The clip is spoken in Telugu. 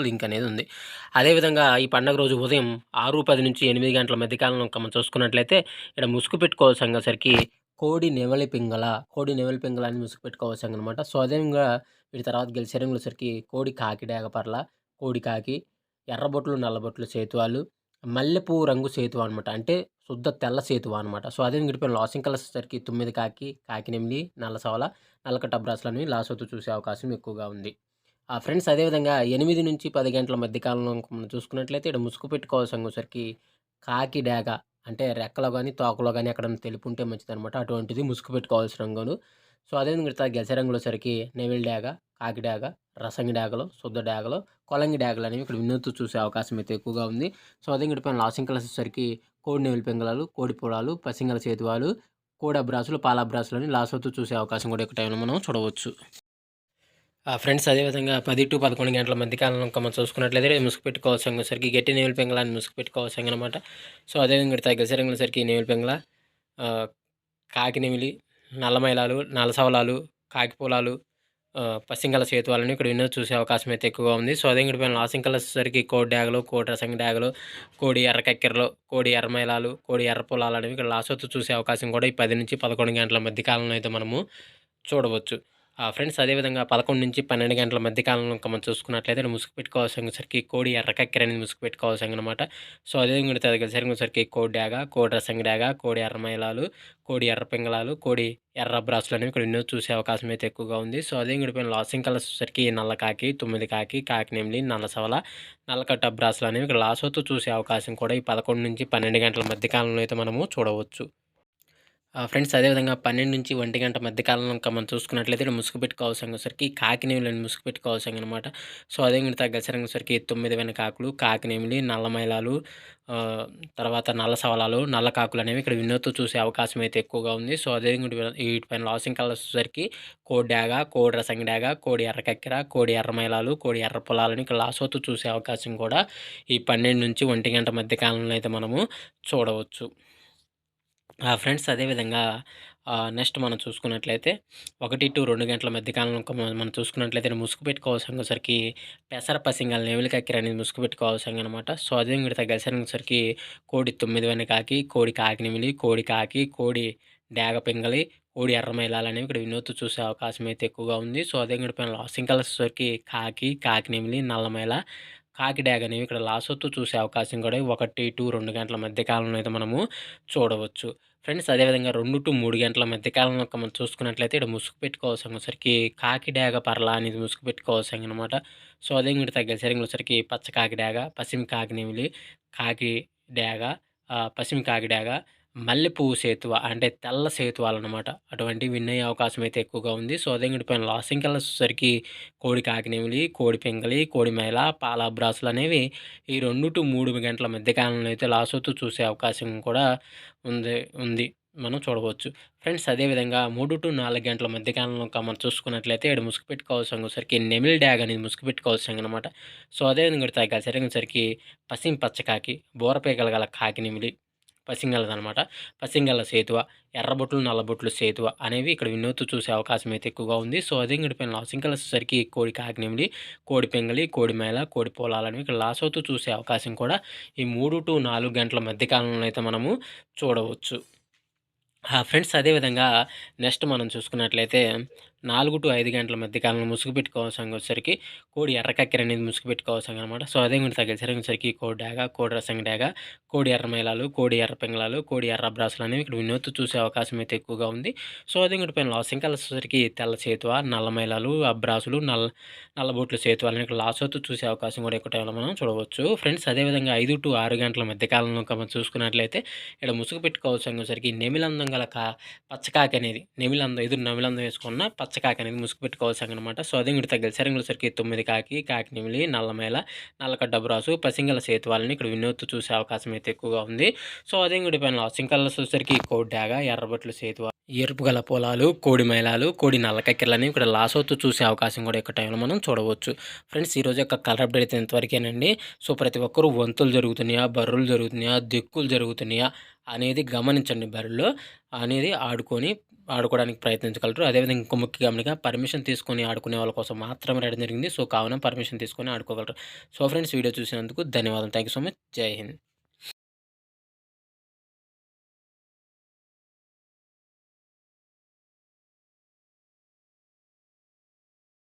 లింక్ అనేది ఉంది. అదేవిధంగా ఈ పండగ రోజు ఉదయం 6:10 నుంచి 8 గంటల మధ్య కాలంలో మనం చూసుకున్నట్లయితే ఇక్కడ ముసుగు పెట్టుకోవాల్సంగసరికి కోడి నెమలి పింగళ అని ముసుగు పెట్టుకోవాల్సంగనమాట. సో, అదేవిధంగా వీటి తర్వాత గెలిసేరంగులసరికి కోడి కాకి డేగపర్ల, కోడి కాకి, ఎర్రబొట్లు, నల్లబొట్లు సేతువాలు, మల్లెపువ్వు రంగు సేతువ అనమాట. అంటే శుద్ధ తెల్ల సేతువ అనమాట. సో, అదేవిధంగా ఇటుపైన లాసింగ్ కలర్సరికి తుమ్మిది కాకి, కాకి నెమిలి, నల్ల సవల, నల్ల కట్టబ్రాస్‌లనేవి లాసోతు చూసే అవకాశం ఎక్కువగా ఉంది. ఫ్రెండ్స్ అదేవిధంగా 8-10 గంటల మధ్య కాలంలో మనం చూసుకున్నట్లయితే ఇక్కడ ముసుగు పెట్టుకోవాల్సంగసరికి కాకి డేగ అంటే రెక్కలో గాని, తోకలో గాని ఎక్కడన్నా తెలుపుంటే మంచిదనమాట. అటువంటిది ముసుగు పెట్టుకోవాల్సిన రంగును. సో, అదేవిధంగా ఇట్లా గెలిసే రంగులోసరికి నెమిలి డేగ, కాకి డేగ, రసంగి డేగలు, శుద్ధ డేగలు, కొలంగి డేగలనేవి ఇక్కడ వినూత్తి చూసే అవకాశం అయితే ఎక్కువగా ఉంది. సో, అదేవిధంగా ఇటుపైన లాసింగ్ కలర్స్ వచ్చేసరికి కోడి నెమిలి పింగళాలు, కోడి పొలాలు, పసింగల చేతువాలు, కోడి అబ్రాసులు, పాల అబ్రాసులని లాసోతు చూసే అవకాశం కూడా ఎక్కువ టైంలో మనం చూడవచ్చు. ఫ్రెండ్స్ అదేవిధంగా 10-11 గంటల మధ్య కాలంలో ఇంకా మనం చూసుకున్నట్లయితే ముసుగు పెట్టుకోవాల్సంగసరికి గట్టి నెమిలి పింగళాన్ని ముసుగు పెట్టుకోవాల్సంగనమాట. సో, అదేవిధంగా ఇక్కడ గెలిసేరంగులసరికి నెమిలి పింగళ, కాకి నెమిలి, నల్ల మైలాలు, నల్ల సవలాలు, కాకి పొలాలు, పసింగల సేతువాలని ఇక్కడ వినోద్ చూసే అవకాశం అయితే ఎక్కువగా ఉంది. సో, అదే ఇక్కడ లాసింగ్ కలర్సరికి కోడి డేగలు, కోడి రసంగి డేగలు, కోడి ఎర్ర కక్కెరలు, కోడి ఎర్ర మైలాలు, కోడి ఎర్ర పొలాలు అనేవి ఇక్కడ లాసోతు చూసే అవకాశం కూడా ఈ 10-11 గంటల మధ్య కాలంలో అయితే మనము చూడవచ్చు. ఫ్రెండ్స్ అదేవిధంగా 11-12 గంటల మధ్య కాలంలో ఇంకా మనం చూసుకున్నట్లయితే ముసుగు పెట్టుకోవాల్సరికి కోడి ఎర్ర కక్కెర అనేది ముసుగు పెట్టుకోవాల్సనమాట. సో, అదేవిధంగా సరికి కోడి డేగ, కోడి రసంగి డేగ, కోడి ఎర్ర మైలాలు, కోడి ఎర్ర పింగళాలు, కోడి ఎర్ర బ్రాసులు అనేవి ఇక్కడ ఎన్నో చూసే అవకాశం అయితే ఎక్కువగా ఉంది. సో, అదే విడిపోయిన లాసింగ్ కలర్స్ వచ్చేసరికి నల్ల కాకి, తుమ్మిది కాకి, కాకి నెమిలి, నల్ల సవల, నల్లకట్ట బ్రాసులు అనేవి ఇక్కడ లాసోతో చూసే అవకాశం కూడా ఈ 11-12 గంటల మధ్య కాలంలో అయితే మనము చూడవచ్చు. ఫ్రెండ్స్ అదేవిధంగా 12-1 గంట మధ్య కాలంలో ఇంకా మనం చూసుకున్నట్లయితే ఇక్కడ ముసుగు పెట్టుకోవాల్సరికి కాకి నెమిలిని ముసుగు పెట్టుకోవాల్సనమాట. సో, అదేవిధంగా తగ్గసరికి 9 వెనకాకులు, కాకి నెమిలి, నల్ల మైలాలు, తర్వాత నల్ల సవలాలు, నల్ల కాకులు అనేవి ఇక్కడ వినోద్తో చూసే అవకాశం అయితే ఎక్కువగా ఉంది. సో, అదేవిధంగా వీటిపైన లాసింగ్ కలర్స్ వచ్చేసరికి కోడి డేగ, కోడి రసంగి డేగ, కోడి ఎర్ర కక్కెర, కోడి ఎర్ర మైలాలు, కోడి ఎర్ర పొలాలని ఇక్కడ లాసోతు చూసే అవకాశం కూడా ఈ 12-1 గంట మధ్య కాలంలో అయితే మనము చూడవచ్చు. ఫ్రెండ్స్ అదేవిధంగా నెక్స్ట్ మనం చూసుకున్నట్లయితే 1-2 గంటల మధ్య కాలంలో మనం చూసుకున్నట్లయితే ముసుగు పెట్టుకోవాల్సరికి పెసర పసింగల నెమిలి కక్కెర అనేది ముసుగు పెట్టుకోవాల్సనమాట. సో, అదే ఇక్కడ తగ్గసరికి కోడి 9 వెనకాకి, కోడి కాకి నెమిలి, కోడి కాకి, కోడి డేగ పింగళి, కోడి ఎర్ర మైలాలు అనేవి ఇక్కడ వినోద్తో చూసే అవకాశం అయితే ఎక్కువగా ఉంది. సో, అదే ఇక్కడ లాసింగ్ కలర్స్ వచ్చేసరికి కాకి, కాకి నెమిలి, నల్ల మైల, కాకి డేగ అనేవి ఇక్కడ లాసోతో చూసే అవకాశం కూడా 1-2 గంటల మధ్య కాలంలో అయితే మనము చూడవచ్చు. ఫ్రెండ్స్ అదేవిధంగా 2-3 గంటల మధ్య కాలంలో మనం చూసుకున్నట్లయితే ఇక్కడ ముసుగు పెట్టుకోవాల్సరికి కాకి డేగ పర్ల అనేది ముసుగు పెట్టుకోవాల్సనమాట. సో, అదే మీరు తగ్గసరికి పచ్చ కాకి డేగ, పసిమి కాకి నెమిలి, కాకి డేగ, పసిమి కాకి డేగ, మల్లెపువ్వు సేతువ అంటే తెల్ల సేతువాలనమాట. అటువంటివి విన్ అయ్యే అవకాశం అయితే ఎక్కువగా ఉంది. సో, అదే పైన లాసింగ్ కలర్స్ వచ్చేసరికి కోడి కాకినెమిలి, కోడి పింగళి, కోడి మైల, పాల బ్రాసులు అనేవి ఈ 2-3 గంటల మధ్య కాలంలో అయితే లాసోతు చూసే అవకాశం కూడా ఉంది. మనం చూడవచ్చు. ఫ్రెండ్స్ అదేవిధంగా 3-4 గంటల మధ్య కాలంలో మనం చూసుకున్నట్లయితే ఇక్కడ ముసుగు పెట్టుకోవాల్సరికి నెమిలి డ్యాగ్ అనేది ముసుగు పెట్టుకోవాల్సనమాట. సో, అదేవిధంగా సరికి పసిమి పచ్చకాకి, బోరపీకలు గల కాకి నెమిలి, పసింగలదనమాట. పసింగల సేతువ, ఎర్రబొట్లు, నల్లబొట్లు సేతువ అనేవి ఇక్కడ వినోద్తో చూసే అవకాశం అయితే ఎక్కువగా ఉంది. సో, అదే పైన లాసింగ్ కలర్స్ వచ్చేసరికి కోడి కాకినెమిలి, కోడి పింగళి, కోడి మైల, కోడి పోలాలనేవి ఇక్కడ లాసోతూ చూసే అవకాశం కూడా ఈ 3-4 గంటల మధ్య కాలంలో అయితే మనము చూడవచ్చు. ఫ్రెండ్స్ అదేవిధంగా నెక్స్ట్ మనం చూసుకున్నట్లయితే 4-5 గంటల మధ్య కాలంలో ముసుగు పెట్టుకోవాల్సరికి కోడి ఎర్ర కక్కెర అనేది ముసుగు పెట్టుకోవాల్సనమాట. సో, అదే మీరు తగ్గసరికి కోడి డేగ, కోడి రసంగి డేగ, కోడి ఎర్ర మైలాలు, కోడి ఎర్ర పింగళాలు, కోడి ఎర్ర బ్రాసులు అనేవి ఇక్కడ వినోద్తో చూసే అవకాశం అయితే ఎక్కువగా ఉంది. సో, అదే ఇంకటి పైన లాసింగ్ కలర్స్ వచ్చేసరికి తెల్ల సేతువ, నల్ల మైలాలు, అబ్రాసులు, నల్లబొట్లు సేతువ అనేవి ఇక్కడ లాసోతో చూసే అవకాశం కూడా ఎక్కువ టైంలో మనం చూడవచ్చు. ఫ్రెండ్స్ అదేవిధంగా 5-6 గంటల మధ్య కాలంలో మనం చూసుకున్నట్లయితే ఇక్కడ ముసుగు పెట్టుకోవాల్సరికి నెమిలందం గల పచ్చకాకి అనేది ఎదురు నెమిలందం వేసుకున్న పచ్చకాకి అనేది ముసుగు పెట్టుకోవాల్సనమాట. సో, అదే ఇంకటి తగ్గసరికి 9 కాకి, కాకి నెమిలి, నల్లమైల, నల్లకడ్డ బ్రాసు, పసింగల సేతువాలని ఇక్కడ వినోద్తో చూసే అవకాశం అయితే ఎక్కువగా ఉంది. సో, అదే ఇంకటి పైన లాసింగ్ కలర్స్ వచ్చేసరికి కోడి డేగ, ఎర్రబొట్లు సేతువ, ఎరుపు గల పొలాలు, కోడి మైలాలు, కోడి నల్ల కక్కెరలని ఇక్కడ లాసోతో చూసే అవకాశం కూడా ఎక్కువ టైంలో మనం చూడవచ్చు. ఫ్రెండ్స్ ఈరోజు యొక్క కలర్ అప్డేట్ అయితే ఇంతవరకేనండి. సో, ప్రతి ఒక్కరూ వంతులు జరుగుతున్నాయా, బర్రులు జరుగుతున్నాయా, దిక్కులు జరుగుతున్నాయా అనేది గమనించండి. బరిలో అనేది ఆడుకొని ఆడుకోవడానికి ప్రయత్నించగలరు. అదేవిధంగా ఇంకో ముఖ్య గమనిక పర్మిషన్ తీసుకొని ఆడుకునే వాళ్ళ కోసం మాత్రమే రాయడం జరిగింది. సో, కావున పర్మిషన్ తీసుకొని ఆడుకోగలరు. సో, ఫ్రెండ్స్ వీడియో చూసినందుకు ధన్యవాదాలు. Thank you so much. జై హింద్.